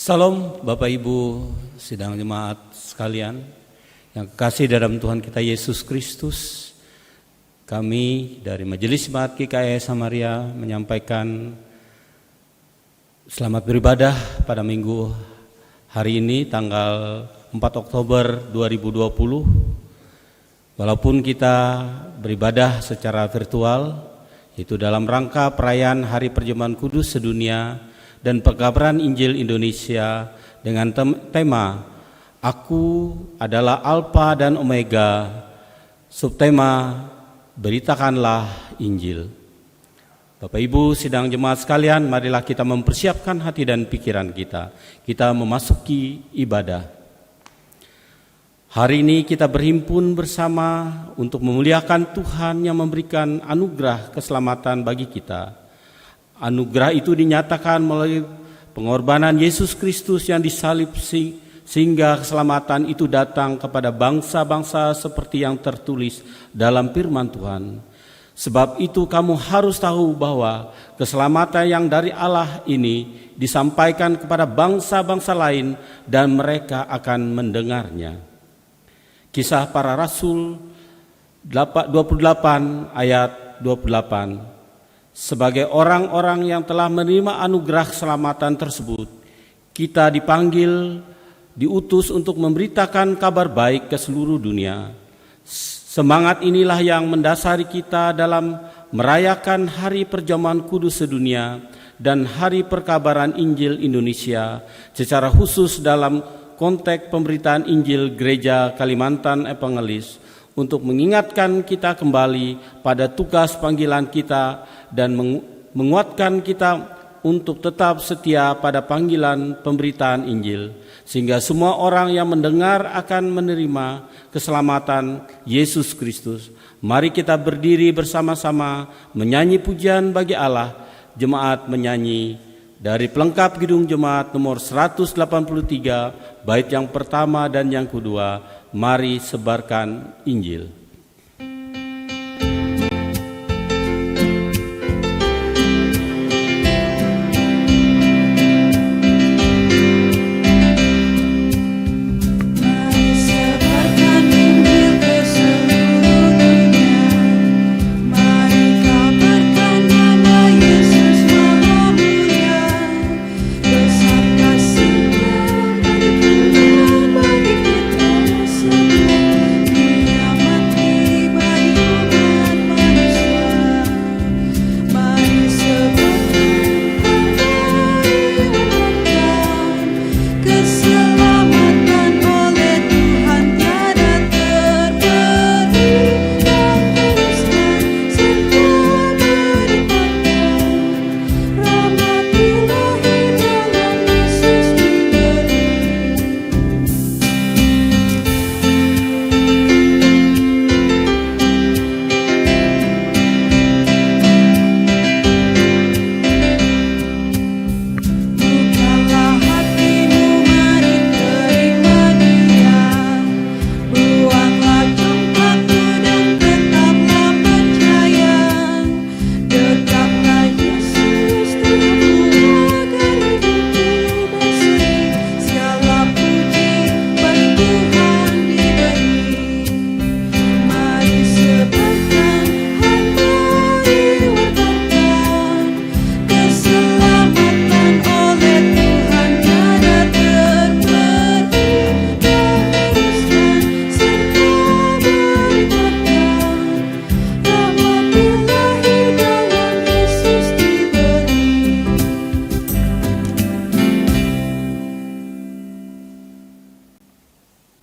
Salam Bapak Ibu sidang jemaat sekalian yang kekasih dalam Tuhan kita Yesus Kristus. Kami dari Majelis Jemaat GKI Samaria menyampaikan selamat beribadah pada minggu hari ini tanggal 4 Oktober 2020. Walaupun kita beribadah secara virtual, itu dalam rangka perayaan Hari Perjamuan Kudus sedunia dan pekabaran Injil Indonesia dengan tema Aku adalah Alfa dan Omega, subtema Beritakanlah Injil. Bapak Ibu sidang jemaat sekalian, marilah kita mempersiapkan hati dan pikiran kita. Kita memasuki ibadah. Hari ini kita berhimpun bersama untuk memuliakan Tuhan yang memberikan anugerah keselamatan bagi kita. Anugerah itu dinyatakan melalui pengorbanan Yesus Kristus yang disalib sehingga keselamatan itu datang kepada bangsa-bangsa seperti yang tertulis dalam firman Tuhan. Sebab itu kamu harus tahu bahwa keselamatan yang dari Allah ini disampaikan kepada bangsa-bangsa lain dan mereka akan mendengarnya. Kisah Para Rasul 28 ayat 28. Sebagai orang-orang yang telah menerima anugerah keselamatan tersebut, kita diutus untuk memberitakan kabar baik ke seluruh dunia. Semangat inilah yang mendasari kita dalam merayakan Hari Perjamuan Kudus sedunia dan Hari Perkabaran Injil Indonesia, secara khusus dalam konteks pemberitaan Injil Gereja Kalimantan Evangelis, untuk mengingatkan kita kembali pada tugas panggilan kita dan menguatkan kita untuk tetap setia pada panggilan pemberitaan Injil, sehingga semua orang yang mendengar akan menerima keselamatan Yesus Kristus. Mari kita berdiri bersama-sama menyanyi pujian bagi Allah. Jemaat menyanyi dari pelengkap Gedung Jemaat nomor 183, bait yang pertama dan yang kedua. Mari sebarkan Injil.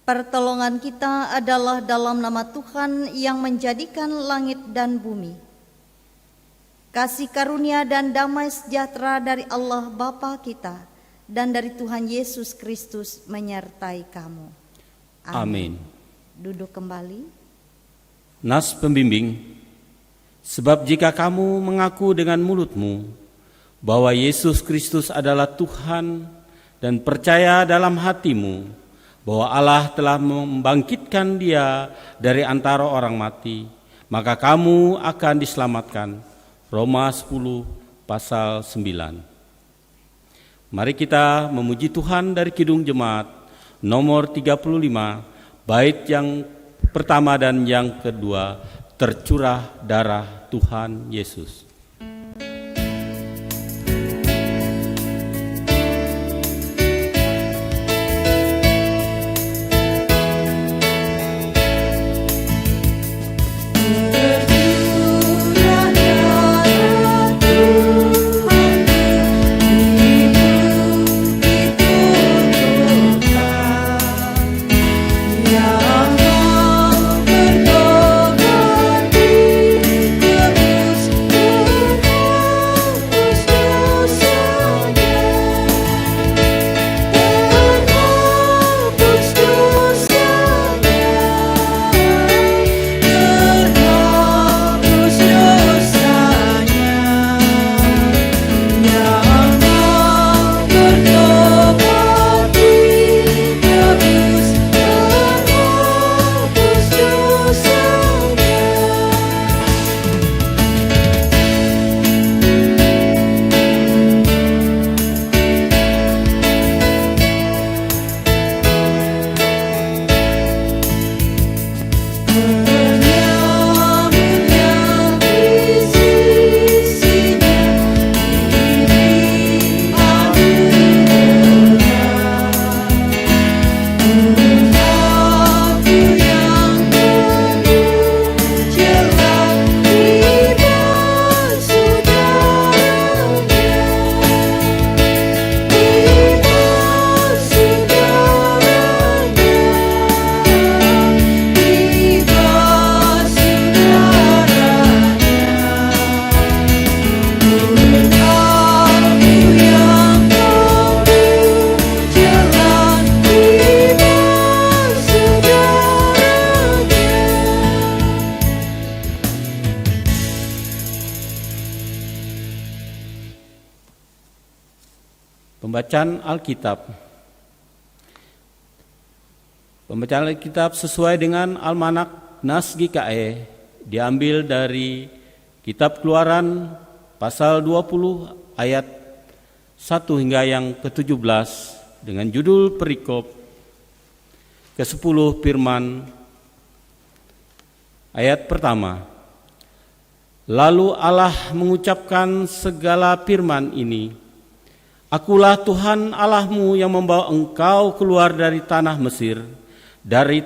Pertolongan kita adalah dalam nama Tuhan yang menjadikan langit dan bumi. Kasih karunia dan damai sejahtera dari Allah Bapa kita dan dari Tuhan Yesus Kristus menyertai kamu. Amin. Duduk kembali. Nas pembimbing, sebab jika kamu mengaku dengan mulutmu bahwa Yesus Kristus adalah Tuhan dan percaya dalam hatimu bahwa Allah telah membangkitkan Dia dari antara orang mati, maka kamu akan diselamatkan. Roma 10 pasal 9. Mari kita memuji Tuhan dari Kidung Jemaat nomor 35, bait yang pertama dan yang kedua, tercurah darah Tuhan Yesus. Pembacaan Alkitab. Pembacaan Alkitab sesuai dengan Almanak Nas GKE diambil dari Kitab Keluaran pasal 20 ayat 1 hingga yang ke-17 dengan judul perikop ke-10 firman ayat pertama. Lalu Allah mengucapkan segala firman ini, Akulah Tuhan Allahmu yang membawa engkau keluar dari tanah Mesir, dari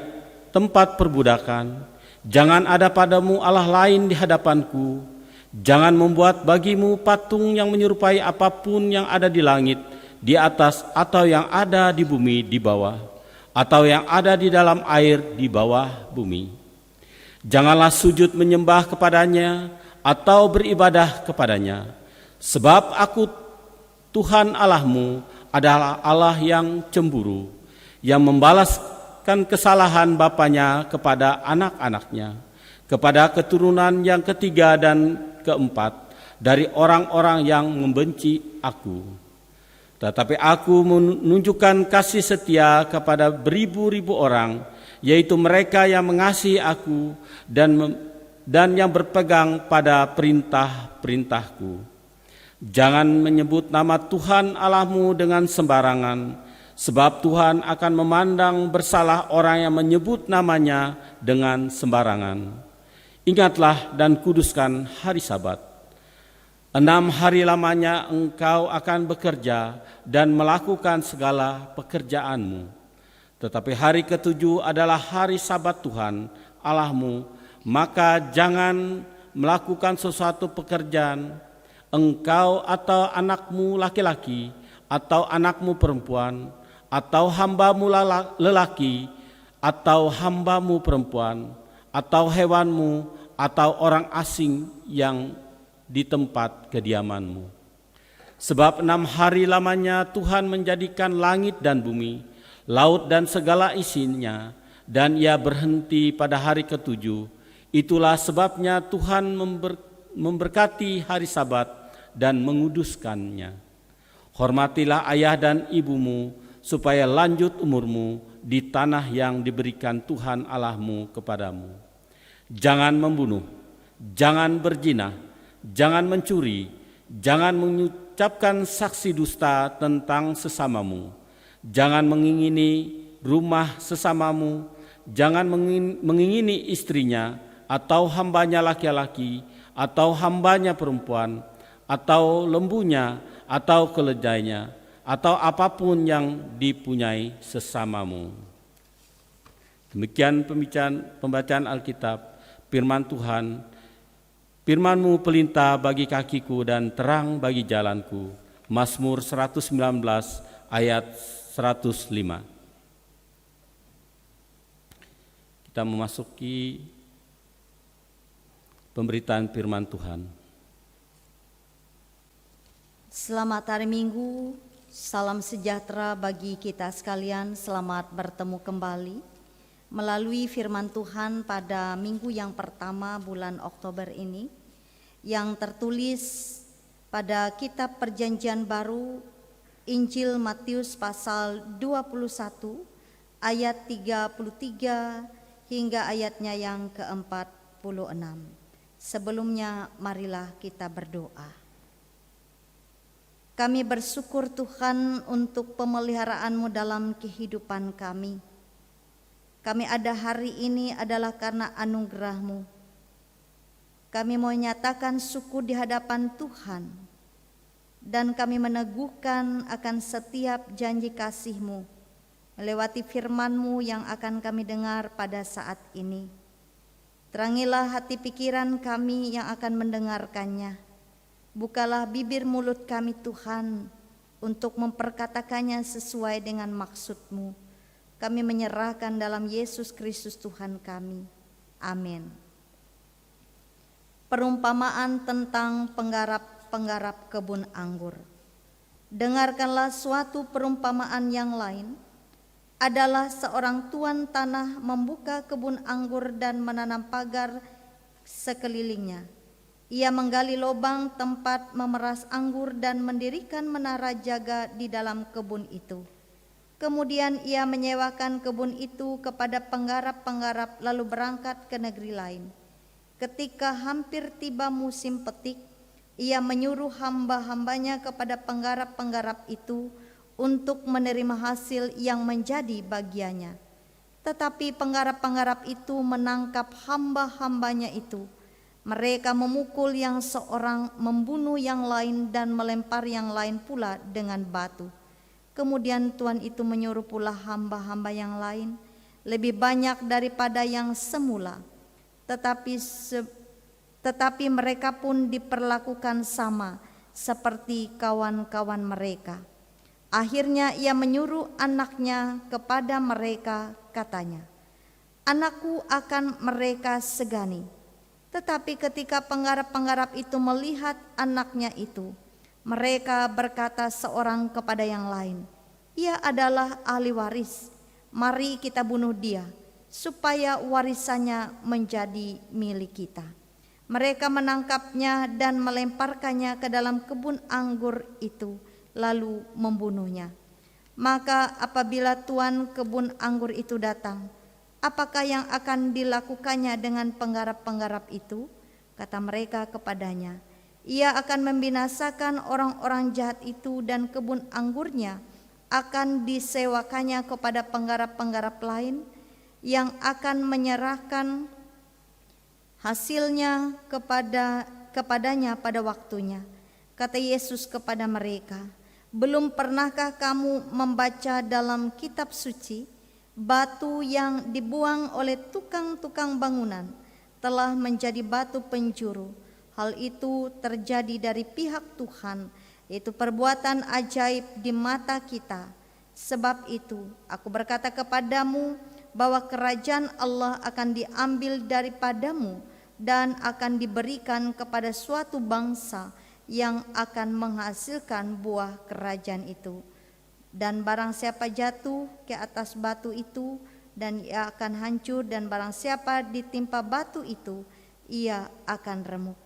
tempat perbudakan. Jangan ada padamu Allah lain di hadapanku. Jangan membuat bagimu patung yang menyerupai apapun yang ada di langit, di atas, atau yang ada di bumi di bawah, atau yang ada di dalam air di bawah bumi. Janganlah sujud menyembah kepadanya atau beribadah kepadanya, sebab aku Tuhan Allahmu adalah Allah yang cemburu, yang membalaskan kesalahan bapanya kepada anak-anaknya, kepada keturunan yang ketiga dan keempat dari orang-orang yang membenci aku. Tetapi aku menunjukkan kasih setia kepada beribu-ribu orang, yaitu mereka yang mengasihi aku dan yang berpegang pada perintah-perintahku. Jangan menyebut nama Tuhan Allahmu dengan sembarangan, sebab Tuhan akan memandang bersalah orang yang menyebut namanya dengan sembarangan. Ingatlah dan kuduskan hari Sabat. 6 hari lamanya engkau akan bekerja dan melakukan segala pekerjaanmu. Tetapi hari ke-7 adalah hari Sabat Tuhan Allahmu, maka jangan melakukan sesuatu pekerjaan, engkau atau anakmu laki-laki, atau anakmu perempuan, atau hambamu lelaki, atau hambamu perempuan, atau hewanmu, atau orang asing yang di tempat kediamanmu. Sebab 6 hari lamanya Tuhan menjadikan langit dan bumi, laut dan segala isinya, dan ia berhenti pada hari ke-7. Itulah sebabnya Tuhan memberkati hari Sabat dan menguduskannya. Hormatilah ayah dan ibumu, supaya lanjut umurmu di tanah yang diberikan Tuhan Allahmu kepadamu. Jangan membunuh, jangan berzina, jangan mencuri, jangan ucapkan saksi dusta tentang sesamamu. Jangan mengingini rumah sesamamu, jangan mengingini istrinya, atau hambanya laki-laki, atau hambanya perempuan, atau lembunya, atau keledainya, atau apapun yang dipunyai sesamamu. Demikian pembacaan Alkitab, firman Tuhan. Firman-Mu pelintah bagi kakiku dan terang bagi jalanku. Mazmur 119 ayat 105. Kita memasuki pemberitaan firman Tuhan. Selamat hari Minggu, salam sejahtera bagi kita sekalian. Selamat bertemu kembali melalui firman Tuhan pada minggu yang pertama bulan Oktober ini, yang tertulis pada kitab Perjanjian Baru Injil Matius pasal 21 ayat 33 hingga ayatnya yang ke-46. Sebelumnya marilah kita berdoa. Kami bersyukur Tuhan untuk pemeliharaan-Mu dalam kehidupan kami. Kami ada hari ini adalah karena anugerah-Mu. Kami mau nyatakan syukur di hadapan Tuhan, dan kami meneguhkan akan setiap janji kasih-Mu melewati firman-Mu yang akan kami dengar pada saat ini. Terangilah hati pikiran kami yang akan mendengarkannya. Bukalah bibir mulut kami Tuhan untuk memperkatakannya sesuai dengan maksud-Mu. Kami menyerahkan dalam Yesus Kristus Tuhan kami. Amin. Perumpamaan tentang penggarap kebun anggur. Dengarkanlah suatu perumpamaan yang lain. Adalah seorang tuan tanah membuka kebun anggur dan menanam pagar sekelilingnya. Ia menggali lubang tempat memeras anggur dan mendirikan menara jaga di dalam kebun itu. Kemudian ia menyewakan kebun itu kepada penggarap-penggarap lalu berangkat ke negeri lain. Ketika hampir tiba musim petik, ia menyuruh hamba-hambanya kepada penggarap-penggarap itu untuk menerima hasil yang menjadi bagiannya. Tetapi penggarap-penggarap itu menangkap hamba-hambanya itu. Mereka memukul yang seorang, membunuh yang lain, dan melempar yang lain pula dengan batu. Kemudian Tuhan itu menyuruh pula hamba-hamba yang lain, lebih banyak daripada yang semula. Tetapi mereka pun diperlakukan sama seperti kawan-kawan mereka. Akhirnya ia menyuruh anaknya kepada mereka, katanya, "Anakku akan mereka segani." Tetapi ketika penggarap-penggarap itu melihat anaknya itu, mereka berkata seorang kepada yang lain, "Ia adalah ahli waris, mari kita bunuh dia, supaya warisannya menjadi milik kita." Mereka menangkapnya dan melemparkannya ke dalam kebun anggur itu, lalu membunuhnya. Maka apabila tuan kebun anggur itu datang, apakah yang akan dilakukannya dengan penggarap-penggarap itu? Kata mereka kepadanya, "Ia akan membinasakan orang-orang jahat itu, dan kebun anggurnya akan disewakannya kepada penggarap-penggarap lain yang akan menyerahkan hasilnya kepadanya pada waktunya." Kata Yesus kepada mereka, "Belum pernahkah kamu membaca dalam kitab suci, batu yang dibuang oleh tukang-tukang bangunan telah menjadi batu penjuru? Hal itu terjadi dari pihak Tuhan, yaitu perbuatan ajaib di mata kita. Sebab itu aku berkata kepadamu bahwa kerajaan Allah akan diambil daripadamu dan akan diberikan kepada suatu bangsa yang akan menghasilkan buah kerajaan itu. Dan barang siapa jatuh ke atas batu itu, dan ia akan hancur, dan barang siapa ditimpa batu itu, ia akan remuk."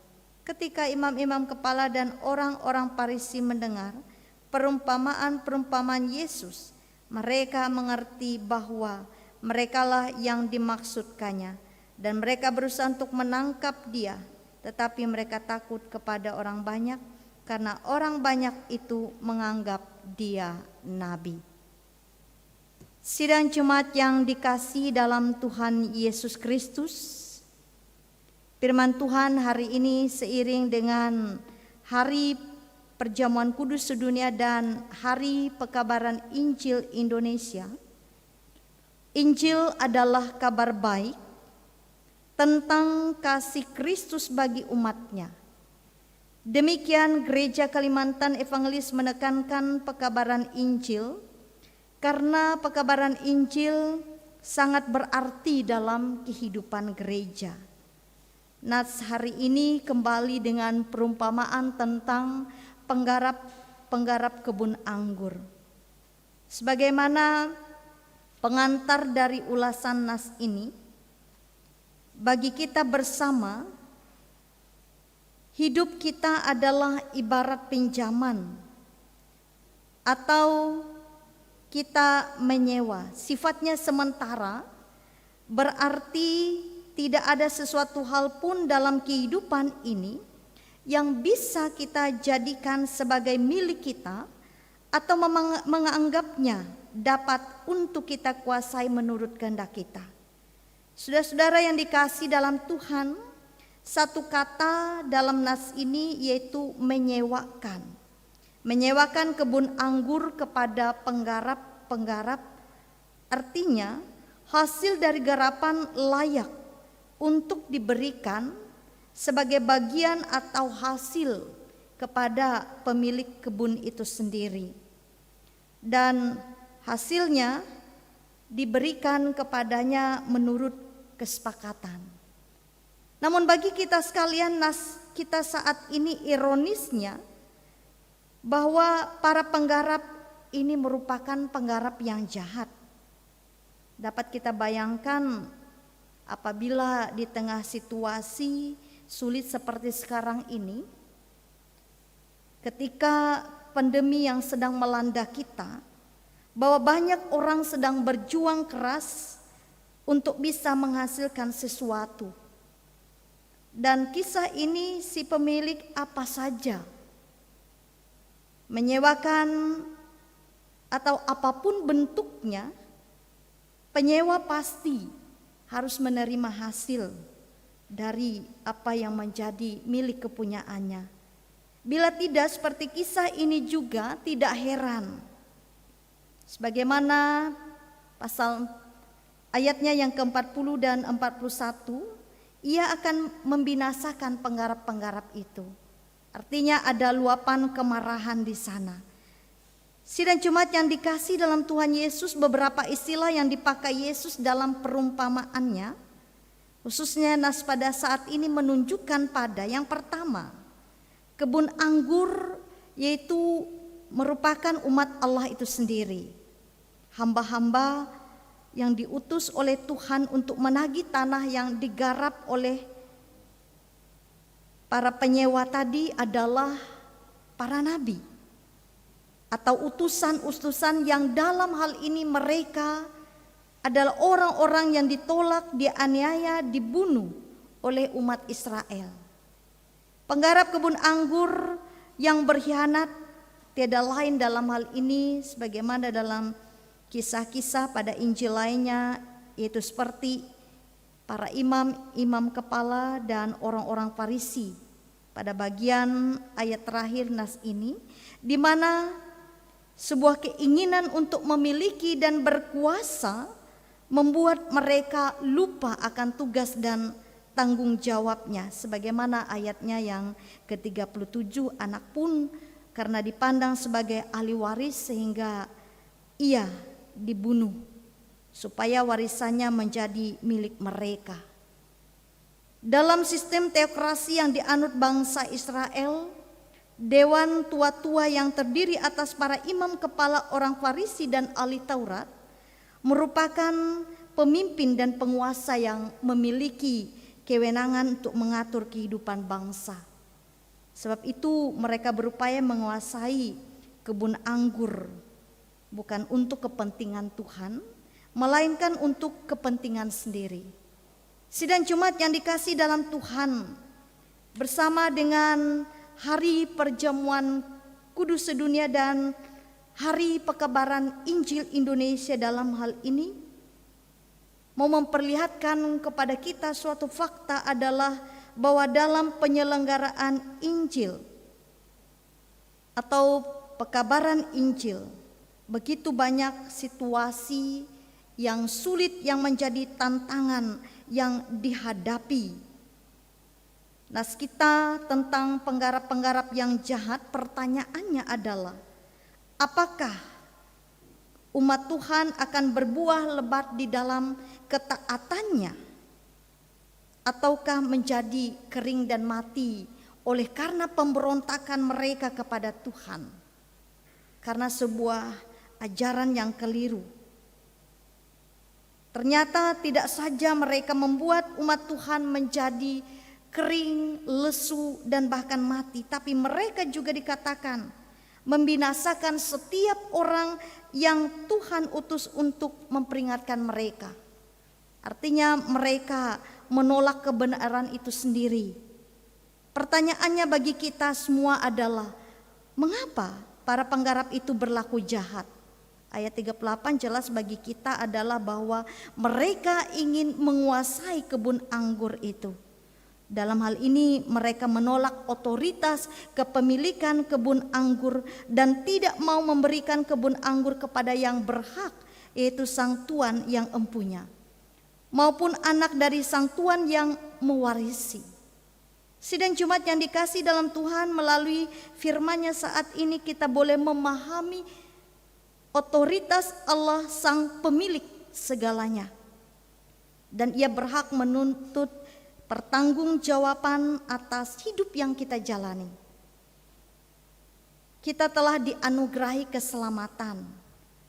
Ketika imam-imam kepala dan orang-orang Farisi mendengar perumpamaan-perumpamaan Yesus, mereka mengerti bahwa merekalah yang dimaksudkannya, dan mereka berusaha untuk menangkap dia. Tetapi mereka takut kepada orang banyak karena orang banyak itu menganggap dia nabi. Sidang Jumat yang dikasihi dalam Tuhan Yesus Kristus, firman Tuhan hari ini seiring dengan Hari Perjamuan Kudus Sedunia dan Hari Pekabaran Injil Indonesia. Injil adalah kabar baik tentang kasih Kristus bagi umatnya. Demikian Gereja Kalimantan Evangelis menekankan pekabaran Injil, karena pekabaran Injil sangat berarti dalam kehidupan gereja. Nats hari ini kembali dengan perumpamaan tentang penggarap kebun anggur. Sebagaimana pengantar dari ulasan nas ini, bagi kita bersama, hidup kita adalah ibarat pinjaman atau kita menyewa, sifatnya sementara, berarti tidak ada sesuatu hal pun dalam kehidupan ini yang bisa kita jadikan sebagai milik kita atau menganggapnya dapat untuk kita kuasai menurut kehendak kita. Saudara-saudara yang dikasihi dalam Tuhan, satu kata dalam nas ini yaitu menyewakan. Menyewakan kebun anggur kepada penggarap, artinya hasil dari garapan layak untuk diberikan sebagai bagian atau hasil kepada pemilik kebun itu sendiri. Dan hasilnya diberikan kepadanya menurut kesepakatan. Namun bagi kita sekalian, nas kita saat ini ironisnya bahwa para penggarap ini merupakan penggarap yang jahat. Dapat kita bayangkan apabila di tengah situasi sulit seperti sekarang ini, ketika pandemi yang sedang melanda kita, bahwa banyak orang sedang berjuang keras untuk bisa menghasilkan sesuatu. Dan kisah ini si pemilik apa saja menyewakan atau apapun bentuknya, penyewa pasti harus menerima hasil dari apa yang menjadi milik kepunyaannya. Bila tidak seperti kisah ini juga tidak heran, sebagaimana pasal ayatnya yang ke-40 dan 41, ia akan membinasakan penggarap-penggarap itu. Artinya ada luapan kemarahan di sana. Sidang Jumat yang dikasihi dalam Tuhan Yesus, beberapa istilah yang dipakai Yesus dalam perumpamaannya, khususnya nas pada saat ini menunjukkan pada yang pertama, kebun anggur, yaitu merupakan umat Allah itu sendiri. Hamba-hamba yang diutus oleh Tuhan untuk menagih tanah yang digarap oleh para penyewa tadi adalah para nabi atau utusan-utusan yang dalam hal ini mereka adalah orang-orang yang ditolak, dianiaya, dibunuh oleh umat Israel. Penggarap kebun anggur yang berkhianat tiada lain dalam hal ini sebagaimana dalam kisah-kisah pada Injil lainnya, yaitu seperti para imam kepala dan orang-orang Farisi pada bagian ayat terakhir nas ini, di mana sebuah keinginan untuk memiliki dan berkuasa membuat mereka lupa akan tugas dan tanggung jawabnya, sebagaimana ayatnya yang ke-37, anak pun karena dipandang sebagai ahli waris sehingga ia dibunuh supaya warisannya menjadi milik mereka. Dalam sistem teokrasi yang dianut bangsa Israel, dewan tua-tua yang terdiri atas para imam kepala orang Farisi dan ahli Taurat merupakan pemimpin dan penguasa yang memiliki kewenangan untuk mengatur kehidupan bangsa. Sebab itu mereka berupaya menguasai kebun anggur, bukan untuk kepentingan Tuhan, melainkan untuk kepentingan sendiri. Sidang Jumat yang dikasihi dalam Tuhan, bersama dengan Hari Perjamuan Kudus Sedunia dan Hari Pekabaran Injil Indonesia dalam hal ini mau memperlihatkan kepada kita suatu fakta adalah bahwa dalam penyelenggaraan Injil atau pekabaran Injil, begitu banyak situasi yang sulit yang menjadi tantangan yang dihadapi. Nas kita tentang penggarap-penggarap yang jahat, pertanyaannya adalah apakah umat Tuhan akan berbuah lebat di dalam ketaatannya, ataukah menjadi kering dan mati oleh karena pemberontakan mereka kepada Tuhan, karena sebuah ajaran yang keliru. Ternyata tidak saja mereka membuat umat Tuhan menjadi kering, lesu, dan bahkan mati, tapi mereka juga dikatakan membinasakan setiap orang yang Tuhan utus untuk memperingatkan mereka. Artinya mereka menolak kebenaran itu sendiri. Pertanyaannya bagi kita semua adalah, mengapa para penggarap itu berlaku jahat? Ayat 38 jelas bagi kita adalah bahwa mereka ingin menguasai kebun anggur itu. Dalam hal ini mereka menolak otoritas kepemilikan kebun anggur dan tidak mau memberikan kebun anggur kepada yang berhak, yaitu sang tuan yang empunya, maupun anak dari sang tuan yang mewarisi. Sidang Jumat yang dikasih dalam Tuhan, melalui firman-Nya saat ini kita boleh memahami otoritas Allah sang pemilik segalanya, dan Ia berhak menuntut pertanggungjawaban atas hidup yang kita jalani. Kita telah dianugerahi keselamatan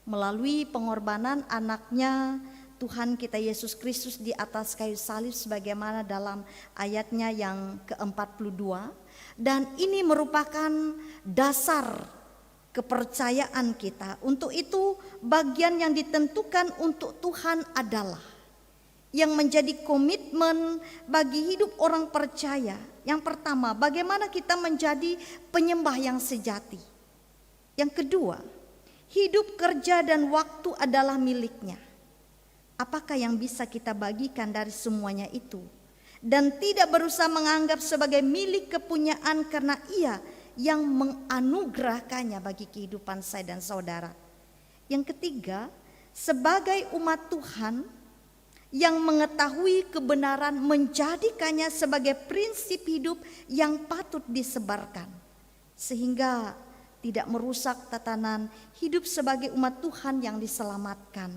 melalui pengorbanan anaknya Tuhan kita Yesus Kristus di atas kayu salib, sebagaimana dalam ayatnya yang ke-42. Dan ini merupakan dasar kepercayaan kita. Untuk itu bagian yang ditentukan untuk Tuhan adalah yang menjadi komitmen bagi hidup orang percaya. Yang pertama, bagaimana kita menjadi penyembah yang sejati. Yang kedua, hidup, kerja, dan waktu adalah miliknya. Apakah yang bisa kita bagikan dari semuanya itu? Dan tidak berusaha menganggap sebagai milik kepunyaan, karena Ia yang menganugerahkannya bagi kehidupan saya dan saudara. Yang ketiga, sebagai umat Tuhan yang mengetahui kebenaran, menjadikannya sebagai prinsip hidup yang patut disebarkan, sehingga tidak merusak tatanan hidup sebagai umat Tuhan yang diselamatkan.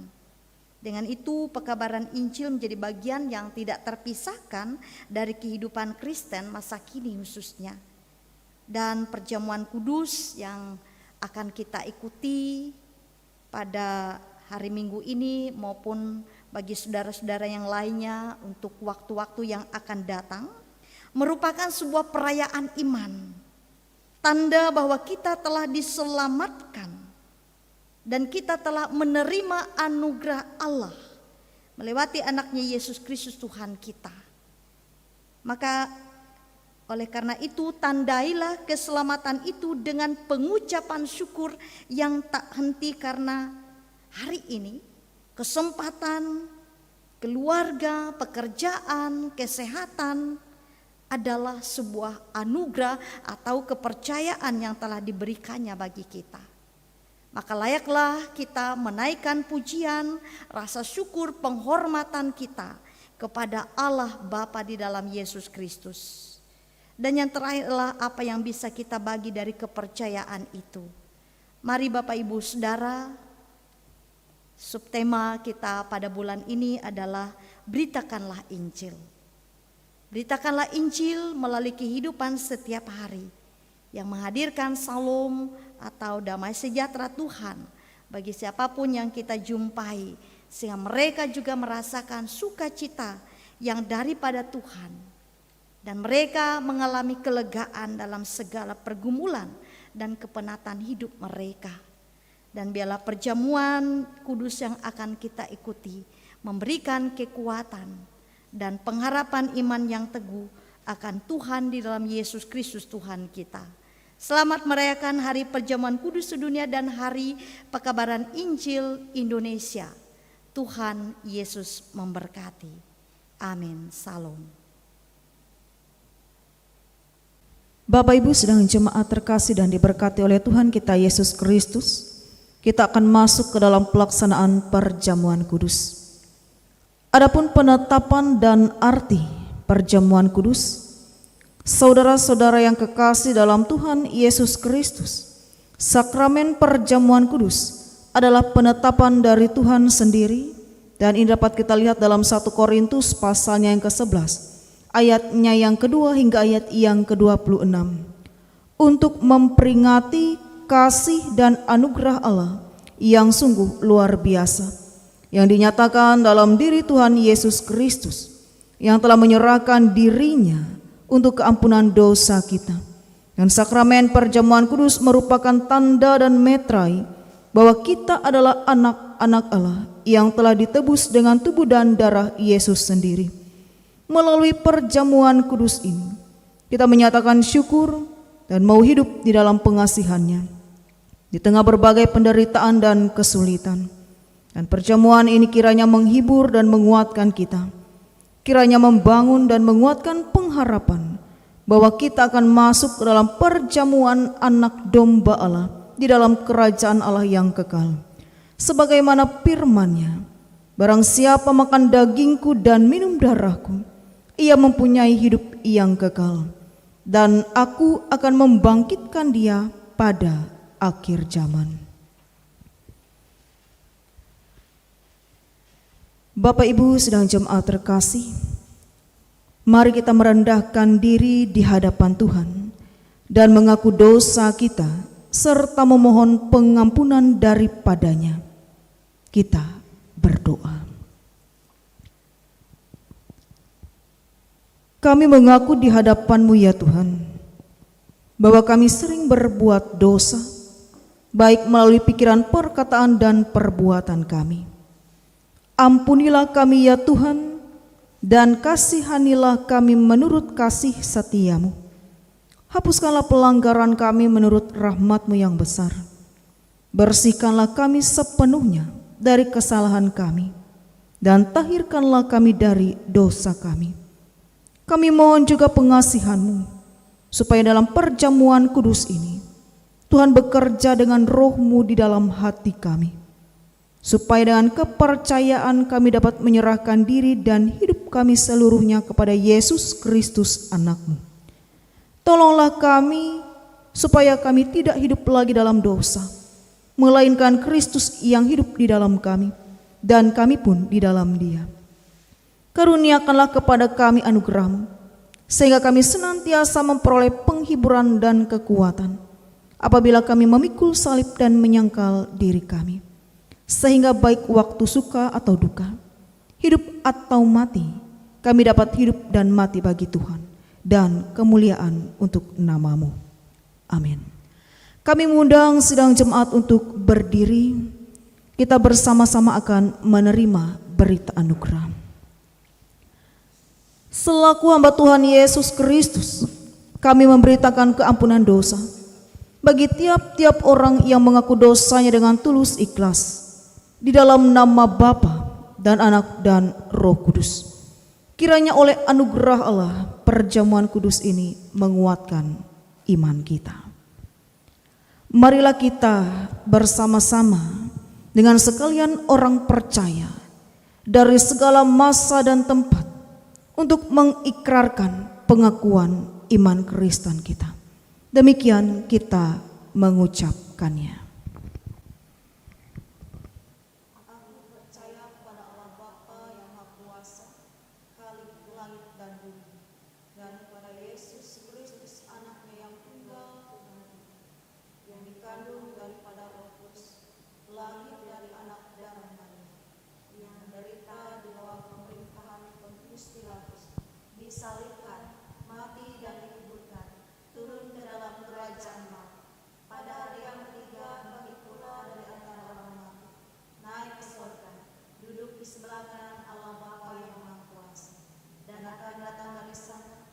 Dengan itu pekabaran Injil menjadi bagian yang tidak terpisahkan dari kehidupan Kristen masa kini khususnya. Dan perjamuan kudus yang akan kita ikuti pada hari Minggu ini maupun bagi saudara-saudara yang lainnya untuk waktu-waktu yang akan datang, merupakan sebuah perayaan iman, tanda bahwa kita telah diselamatkan dan kita telah menerima anugerah Allah melewati anaknya Yesus Kristus Tuhan kita. Maka oleh karena itu tandailah keselamatan itu dengan pengucapan syukur yang tak henti, karena hari ini kesempatan, keluarga, pekerjaan, kesehatan adalah sebuah anugerah atau kepercayaan yang telah diberikannya bagi kita. Maka layaklah kita menaikkan pujian, rasa syukur, penghormatan kita kepada Allah Bapa di dalam Yesus Kristus. Dan yang terakhir adalah apa yang bisa kita bagi dari kepercayaan itu. Mari Bapak Ibu Saudara, subtema kita pada bulan ini adalah beritakanlah Injil. Beritakanlah Injil melalui kehidupan setiap hari yang menghadirkan salom atau damai sejahtera Tuhan bagi siapapun yang kita jumpai, sehingga mereka juga merasakan sukacita yang daripada Tuhan, dan mereka mengalami kelegaan dalam segala pergumulan dan kepenatan hidup mereka. Dan biarlah perjamuan kudus yang akan kita ikuti memberikan kekuatan dan pengharapan iman yang teguh akan Tuhan di dalam Yesus Kristus Tuhan kita. Selamat merayakan Hari Perjamuan Kudus Sedunia dan Hari Pekabaran Injil Indonesia. Tuhan Yesus memberkati. Amin. Salam. Bapak Ibu sedang jemaat terkasih dan diberkati oleh Tuhan kita Yesus Kristus, kita akan masuk ke dalam pelaksanaan perjamuan kudus. Adapun penetapan dan arti perjamuan kudus, saudara-saudara yang kekasih dalam Tuhan Yesus Kristus, sakramen perjamuan kudus adalah penetapan dari Tuhan sendiri, dan ini dapat kita lihat dalam 1 Korintus pasalnya yang ke-11. Ayatnya yang kedua hingga ayat yang ke-26, untuk memperingati kasih dan anugerah Allah yang sungguh luar biasa yang dinyatakan dalam diri Tuhan Yesus Kristus, yang telah menyerahkan dirinya untuk keampunan dosa kita. Dan sakramen perjamuan kudus merupakan tanda dan meterai bahwa kita adalah anak-anak Allah yang telah ditebus dengan tubuh dan darah Yesus sendiri. Melalui perjamuan kudus ini, kita menyatakan syukur dan mau hidup di dalam pengasihannya di tengah berbagai penderitaan dan kesulitan. Dan perjamuan ini kiranya menghibur dan menguatkan kita, kiranya membangun dan menguatkan pengharapan bahwa kita akan masuk ke dalam perjamuan anak domba Allah di dalam kerajaan Allah yang kekal. Sebagaimana firman-Nya, barang siapa makan dagingku dan minum darahku, ia mempunyai hidup yang kekal, dan aku akan membangkitkan dia pada akhir zaman. Bapak Ibu sedang jemaat terkasih, mari kita merendahkan diri di hadapan Tuhan dan mengaku dosa kita serta memohon pengampunan daripadanya. Kita berdoa. Kami mengaku di hadapan-Mu ya Tuhan, bahwa kami sering berbuat dosa, baik melalui pikiran, perkataan, dan perbuatan kami. Ampunilah kami ya Tuhan, dan kasihanilah kami menurut kasih setia-Mu. Hapuskanlah pelanggaran kami menurut rahmat-Mu yang besar. Bersihkanlah kami sepenuhnya dari kesalahan kami, dan tahirkanlah kami dari dosa kami. Kami mohon juga pengasihan-Mu, supaya dalam perjamuan kudus ini, Tuhan bekerja dengan roh-Mu di dalam hati kami, supaya dengan kepercayaan kami dapat menyerahkan diri dan hidup kami seluruhnya kepada Yesus Kristus anak-Mu. Tolonglah kami, supaya kami tidak hidup lagi dalam dosa, melainkan Kristus yang hidup di dalam kami, dan kami pun di dalam Dia. Karuniakanlah kepada kami anugerah-Mu, sehingga kami senantiasa memperoleh penghiburan dan kekuatan apabila kami memikul salib dan menyangkal diri kami, sehingga baik waktu suka atau duka, hidup atau mati, kami dapat hidup dan mati bagi Tuhan dan kemuliaan untuk nama-Mu. Amin. Kami mengundang sidang jemaat untuk berdiri. Kita bersama-sama akan menerima berita anugerah. Selaku hamba Tuhan Yesus Kristus, kami memberitakan keampunan dosa bagi tiap-tiap orang yang mengaku dosanya dengan tulus ikhlas, di dalam nama Bapa dan Anak dan Roh Kudus. Kiranya oleh anugerah Allah, perjamuan kudus ini menguatkan iman kita. Marilah kita bersama-sama dengan sekalian orang percaya dari segala masa dan tempat untuk mengikrarkan pengakuan iman Kristen kita. Demikian kita mengucapkannya. Aku percaya kepada Allah Bapa yang Maha Kuasa, Khalik langit dan bumi, dan kepada Yesus Kristus Anaknya yang tunggal Tuhan, yang dikandung daripada Roh Kudus, lahir dari anak darah Maria, yang menderita di bawah pemerintahan Pontius Pilatus, disalibkan, mati dan dikuburkan, turun ke dalam kerajaan maut. Pada hari yang ketiga bangkit pula dari antara orang mati, naik ke surga, duduk di sebelah kanan Allah Bapa yang Maha Kuasa, dan akan datang dari sana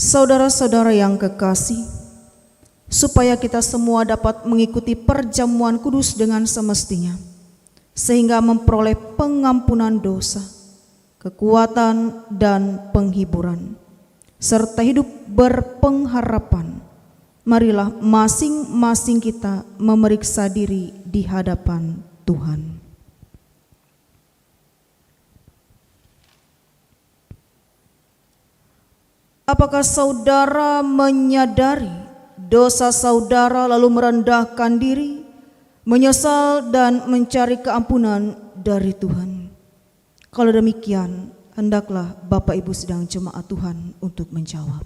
Saudara-saudara yang kekasih, supaya kita semua dapat mengikuti perjamuan kudus dengan semestinya, sehingga memperoleh pengampunan dosa, kekuatan dan penghiburan, serta hidup berpengharapan. Marilah masing-masing kita memeriksa diri di hadapan Tuhan. Apakah saudara menyadari dosa saudara lalu merendahkan diri, menyesal dan mencari keampunan dari Tuhan? Kalau demikian, hendaklah Bapak Ibu sedang jemaat Tuhan untuk menjawab.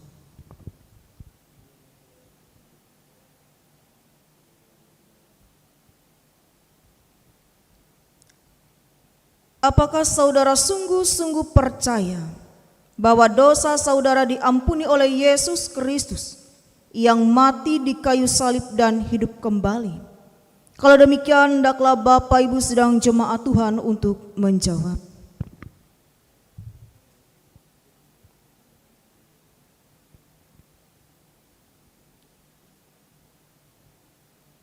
Apakah saudara sungguh-sungguh percaya bahwa dosa saudara diampuni oleh Yesus Kristus yang mati di kayu salib dan hidup kembali? Kalau demikian, hendaklah Bapak Ibu sedang jemaat Tuhan untuk menjawab.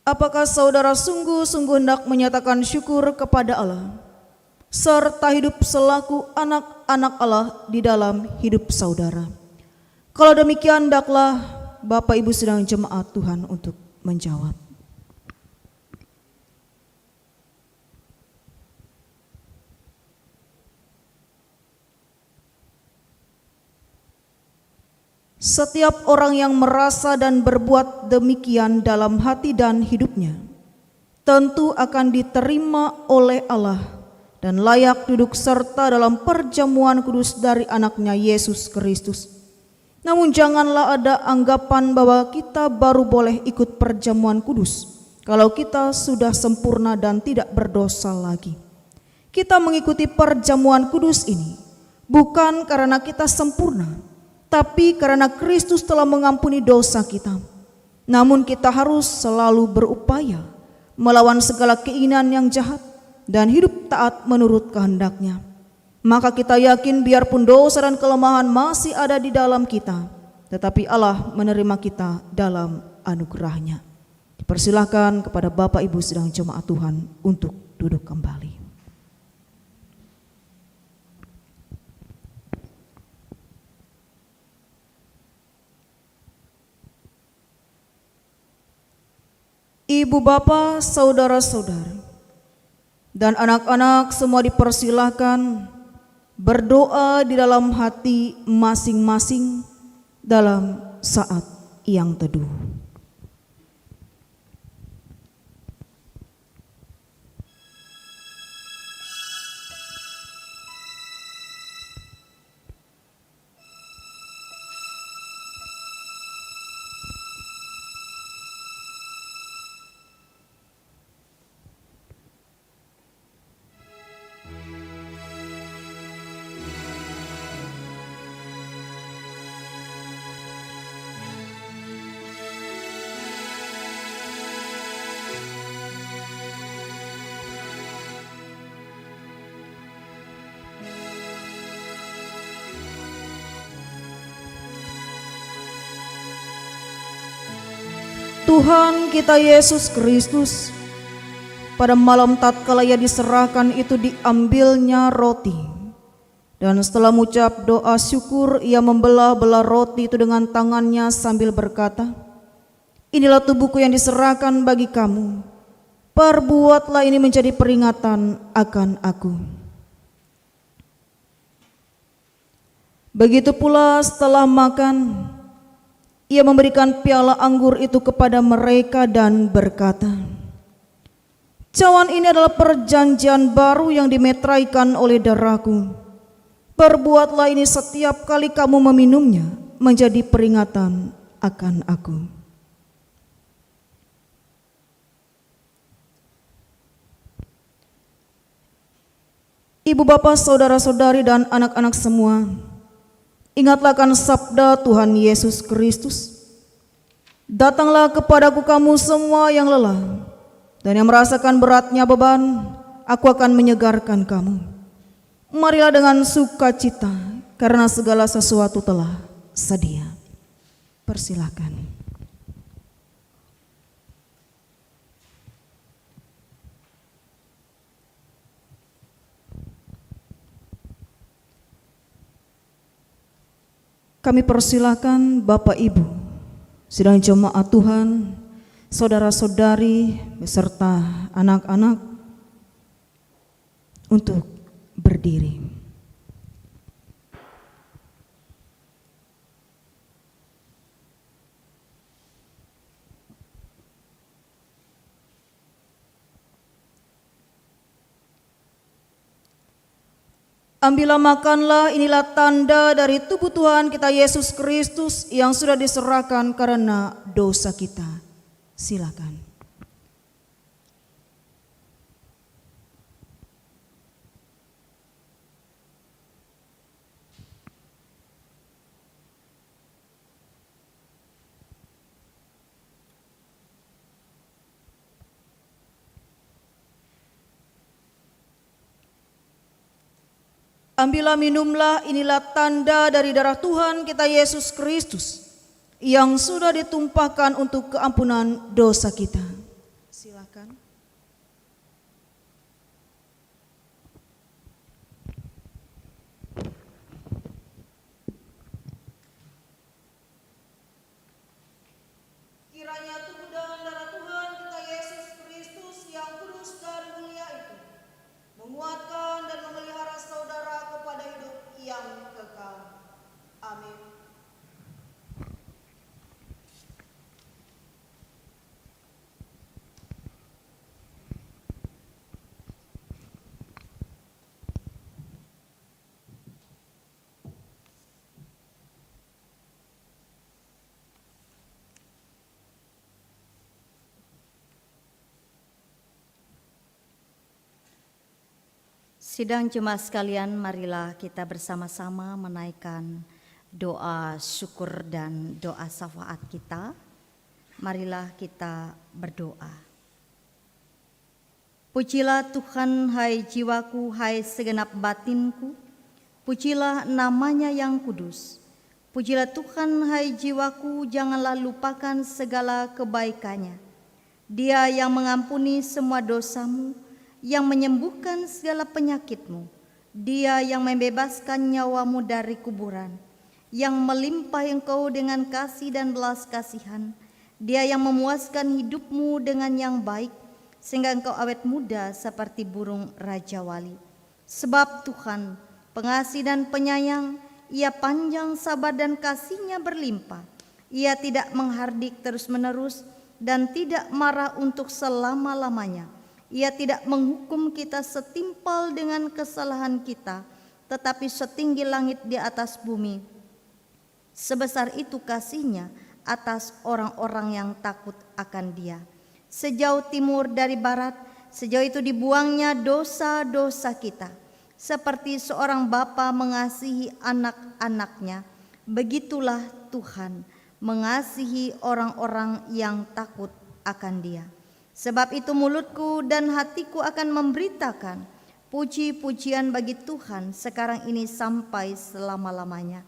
Apakah saudara sungguh-sungguh hendak menyatakan syukur kepada Allah serta hidup selaku anak-anak Allah di dalam hidup saudara? Kalau demikian, hendaklah Bapak Ibu sedang jemaat Tuhan untuk menjawab. Setiap orang yang merasa dan berbuat demikian dalam hati dan hidupnya tentu akan diterima oleh Allah dan layak duduk serta dalam perjamuan kudus dari anaknya Yesus Kristus. Namun janganlah ada anggapan bahwa kita baru boleh ikut perjamuan kudus kalau kita sudah sempurna dan tidak berdosa lagi. Kita mengikuti perjamuan kudus ini bukan karena kita sempurna, tapi karena Kristus telah mengampuni dosa kita. Namun kita harus selalu berupaya melawan segala keinginan yang jahat dan hidup taat menurut kehendak-Nya. Maka kita yakin biarpun dosa dan kelemahan masih ada di dalam kita, tetapi Allah menerima kita dalam anugerah-Nya. Dipersilahkan kepada Bapak Ibu sedang jemaat Tuhan untuk duduk kembali. Ibu bapa, saudara-saudari, dan anak-anak semua dipersilahkan berdoa di dalam hati masing-masing dalam saat yang teduh. Tuhan kita Yesus Kristus, pada malam tatkala Ia diserahkan itu diambilnya roti, dan setelah mengucap doa syukur Ia membelah-belah roti itu dengan tangannya sambil berkata, "Inilah tubuhku yang diserahkan bagi kamu, perbuatlah ini menjadi peringatan akan aku." Begitu pula setelah makan, Ia memberikan piala anggur itu kepada mereka dan berkata, "Cawan ini adalah perjanjian baru yang dimeteraikan oleh darahku. Perbuatlah ini setiap kali kamu meminumnya menjadi peringatan akan aku." Ibu bapak, saudara-saudari dan anak-anak semua, ingatlah akan sabda Tuhan Yesus Kristus, "Datanglah kepadaku kamu semua yang lelah dan yang merasakan beratnya beban, aku akan menyegarkan kamu. Marilah dengan sukacita, karena segala sesuatu telah sedia." Persilakan. Kami persilakan Bapak Ibu, sidang jemaat Tuhan, saudara-saudari beserta anak-anak untuk berdiri. Ambillah makanlah, inilah tanda dari tubuh Tuhan kita Yesus Kristus yang sudah diserahkan karena dosa kita. Silakan. Ambillah minumlah, inilah tanda dari darah Tuhan kita Yesus Kristus yang sudah ditumpahkan untuk keampunan dosa kita. Silakan. Kiranya tubuh dan darah Tuhan kita Yesus Kristus yang kudus dan mulia itu menguatkan dan memelihara saudara kepada hidup yang kekal. Amin. Sidang jemaat sekalian, marilah kita bersama-sama menaikkan doa syukur dan doa syafaat kita. Marilah kita berdoa. Pujilah Tuhan, hai jiwaku, hai segenap batinku. Pujilah namanya yang kudus. Pujilah Tuhan, hai jiwaku, janganlah lupakan segala kebaikannya. Dia yang mengampuni semua dosamu, yang menyembuhkan segala penyakitmu. Dia yang membebaskan nyawamu dari kuburan, yang melimpahi engkau dengan kasih dan belas kasihan. Dia yang memuaskan hidupmu dengan yang baik, sehingga engkau awet muda seperti burung Raja Wali. Sebab Tuhan pengasih dan penyayang, Ia panjang sabar dan kasih-Nya berlimpah. Ia tidak menghardik terus-menerus dan tidak marah untuk selama-lamanya. Ia tidak menghukum kita setimpal dengan kesalahan kita, tetapi setinggi langit di atas bumi. Sebesar itu kasih-Nya atas orang-orang yang takut akan Dia. Sejauh timur dari barat, sejauh itu dibuangnya dosa-dosa kita. Seperti seorang bapa mengasihi anak-anaknya, begitulah Tuhan mengasihi orang-orang yang takut akan Dia. Sebab itu mulutku dan hatiku akan memberitakan puji-pujian bagi Tuhan sekarang ini sampai selama-lamanya.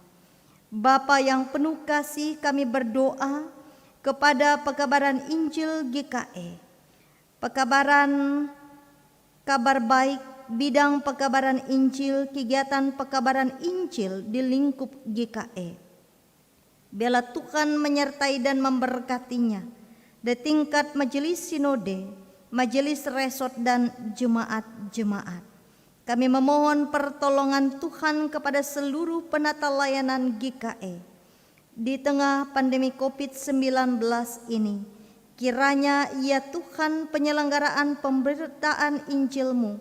Bapa yang penuh kasih, kami berdoa kepada pekabaran Injil GKE. Pekabaran kabar baik, bidang pekabaran Injil, kegiatan pekabaran Injil di lingkup GKE. Biarlah Tuhan menyertai dan memberkatinya di tingkat majelis sinode, majelis resort dan jemaat-jemaat. Kami memohon pertolongan Tuhan kepada seluruh penata layanan GKE. Di tengah pandemi COVID-19 ini, kiranya ya Tuhan penyelenggaraan pemberitaan Injil-Mu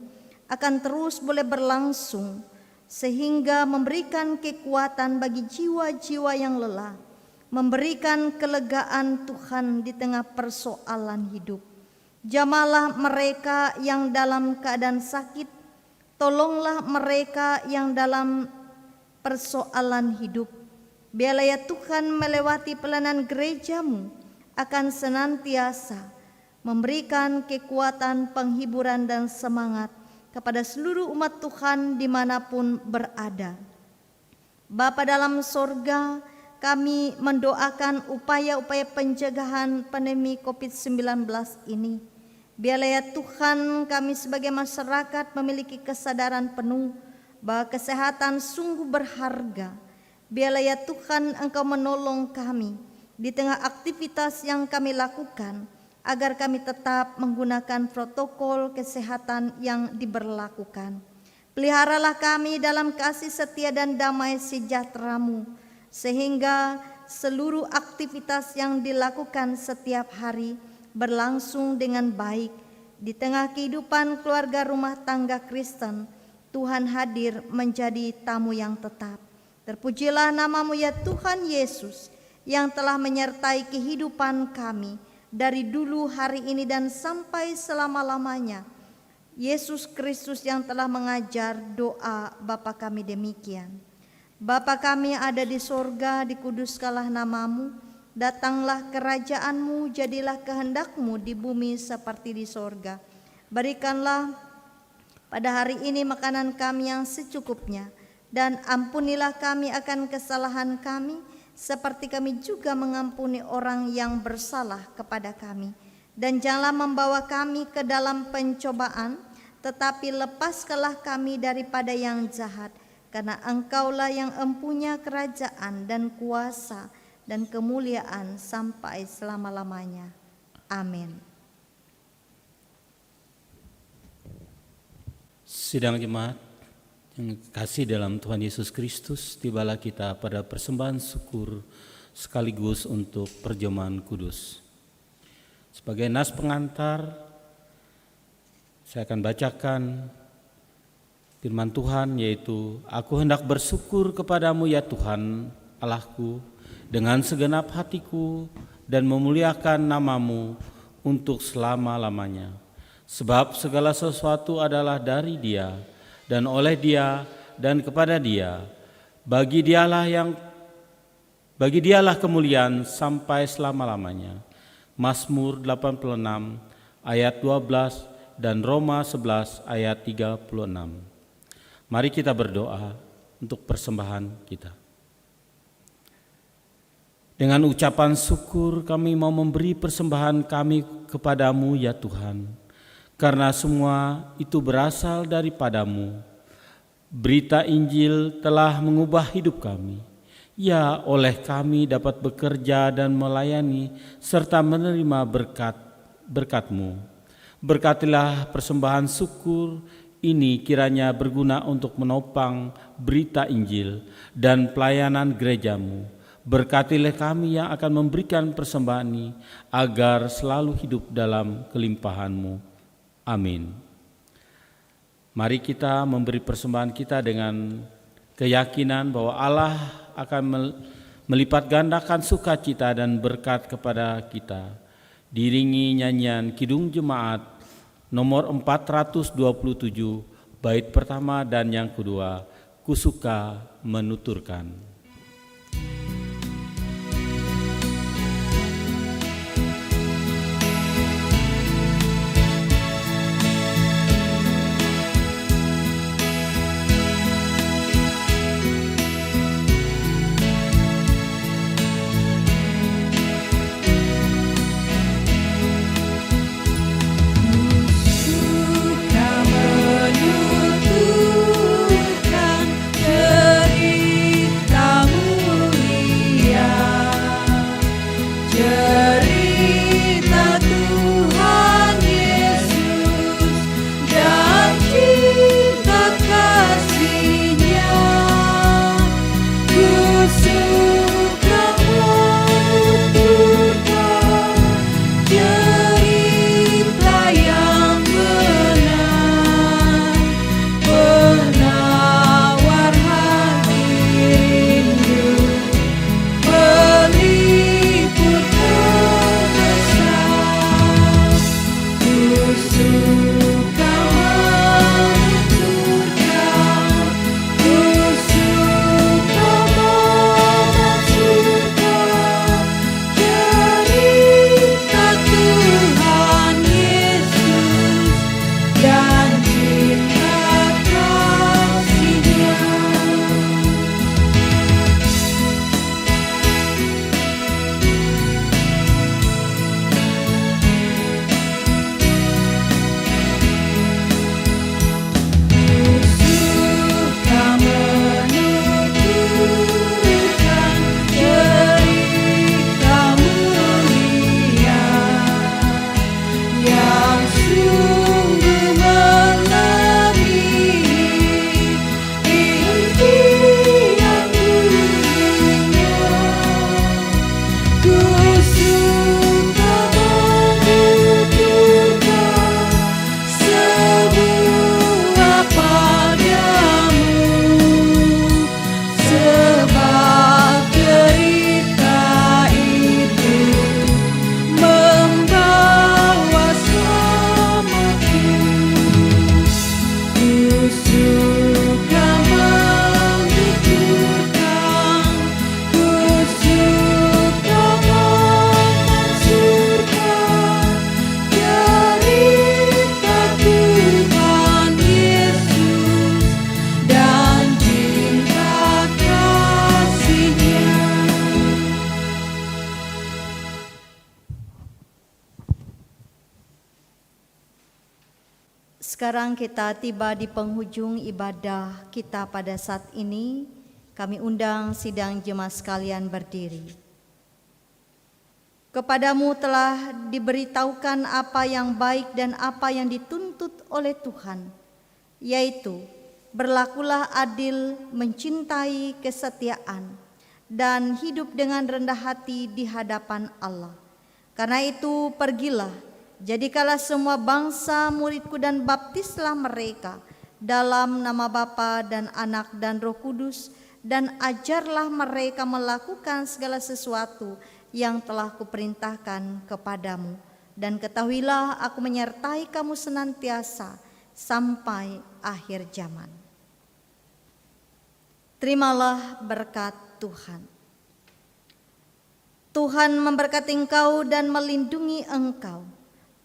akan terus boleh berlangsung, sehingga memberikan kekuatan bagi jiwa-jiwa yang lelah, memberikan kelegaan Tuhan di tengah persoalan hidup. Jamahlah mereka yang dalam keadaan sakit, tolonglah mereka yang dalam persoalan hidup. Biarlah ya Tuhan melewati pelayanan gereja-Mu akan senantiasa memberikan kekuatan, penghiburan dan semangat kepada seluruh umat Tuhan dimanapun berada. Bapa dalam sorga, kami mendoakan upaya-upaya pencegahan pandemi COVID-19 ini. Biarlah ya Tuhan, kami sebagai masyarakat memiliki kesadaran penuh bahwa kesehatan sungguh berharga. Biarlah ya Tuhan, Engkau menolong kami di tengah aktivitas yang kami lakukan, agar kami tetap menggunakan protokol kesehatan yang diberlakukan. Peliharalah kami dalam kasih setia dan damai sejahtera-Mu, sehingga seluruh aktivitas yang dilakukan setiap hari berlangsung dengan baik. Di tengah kehidupan keluarga rumah tangga Kristen, Tuhan hadir menjadi tamu yang tetap. Terpujilah nama-Mu ya Tuhan Yesus, yang telah menyertai kehidupan kami dari dulu, hari ini, dan sampai selama-lamanya. Yesus Kristus yang telah mengajar doa Bapa kami demikian: Bapa kami ada di sorga, dikuduskanlah nama-Mu, datanglah kerajaan-Mu, jadilah kehendak-Mu di bumi seperti di sorga. Berikanlah pada hari ini makanan kami yang secukupnya, dan ampunilah kami akan kesalahan kami, seperti kami juga mengampuni orang yang bersalah kepada kami. Dan janganlah membawa kami ke dalam pencobaan, tetapi lepaskanlah kami daripada yang jahat, karena Engkaulah yang empunya kerajaan dan kuasa dan kemuliaan sampai selama-lamanya. Amin. Sidang jemaat yang kasih dalam Tuhan Yesus Kristus, tibalah kita pada persembahan syukur sekaligus untuk perjamuan kudus. Sebagai nas pengantar, saya akan bacakan firman Tuhan, yaitu: Aku hendak bersyukur kepadamu ya Tuhan Allahku dengan segenap hatiku, dan memuliakan nama-Mu untuk selama-lamanya. Sebab segala sesuatu adalah dari Dia, dan oleh Dia, dan kepada Dia. Bagi Dialah kemuliaan sampai selama-lamanya. Mazmur 86 ayat 12 dan Roma 11 ayat 36. Mari kita berdoa untuk persembahan kita. Dengan ucapan syukur kami mau memberi persembahan kami kepadamu ya Tuhan, karena semua itu berasal daripada-Mu. Berita Injil telah mengubah hidup kami. Ya, oleh kami dapat bekerja dan melayani serta menerima berkat-Mu. Berkatilah persembahan syukur ini, kiranya berguna untuk menopang berita Injil dan pelayanan gereja-Mu. Berkatilah kami yang akan memberikan persembahan ini, agar selalu hidup dalam kelimpahan-Mu. Amin. Mari kita memberi persembahan kita dengan keyakinan bahwa Allah akan melipat gandakan sukacita dan berkat kepada kita. Diiringi nyanyian Kidung Jemaat nomor 427, bait pertama dan yang kedua, Kusuka Menuturkan. Menuturkan cerita Sekarang kita tiba di penghujung ibadah kita pada saat ini. Kami undang sidang jemaat sekalian berdiri. Kepadamu telah diberitahukan apa yang baik dan apa yang dituntut oleh Tuhan, yaitu berlakulah adil, mencintai kesetiaan, dan hidup dengan rendah hati di hadapan Allah. Karena itu pergilah, jadikanlah semua bangsa muridku dan baptislah mereka dalam nama Bapa dan Anak dan Roh Kudus, dan ajarlah mereka melakukan segala sesuatu yang telah kuperintahkan kepadamu. Dan ketahuilah aku menyertai kamu senantiasa sampai akhir zaman. Terimalah berkat Tuhan. Tuhan memberkati engkau dan melindungi engkau.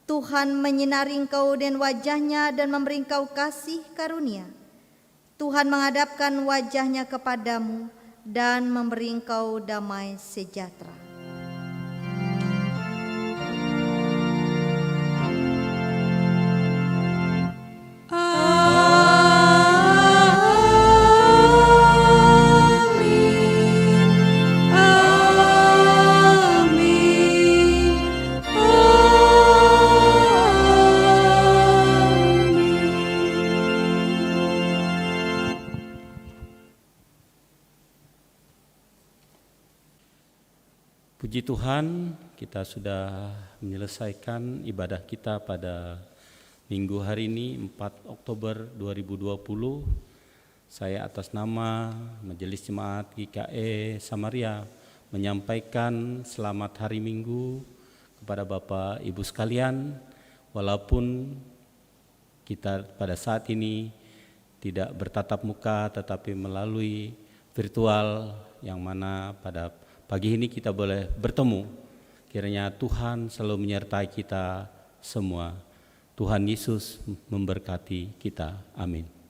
Tuhan menyinari engkau dengan wajah-Nya dan memberi engkau kasih karunia. Tuhan menghadapkan wajah-Nya kepadamu dan memberi engkau damai sejahtera. Puji Tuhan, kita sudah menyelesaikan ibadah kita pada minggu hari ini 4 Oktober 2020. Saya atas nama Majelis Jemaat GKE Samaria menyampaikan selamat hari Minggu kepada Bapak Ibu sekalian, walaupun kita pada saat ini tidak bertatap muka tetapi melalui virtual, yang mana pada pagi ini kita boleh bertemu. Kiranya Tuhan selalu menyertai kita semua. Tuhan Yesus memberkati kita. Amin.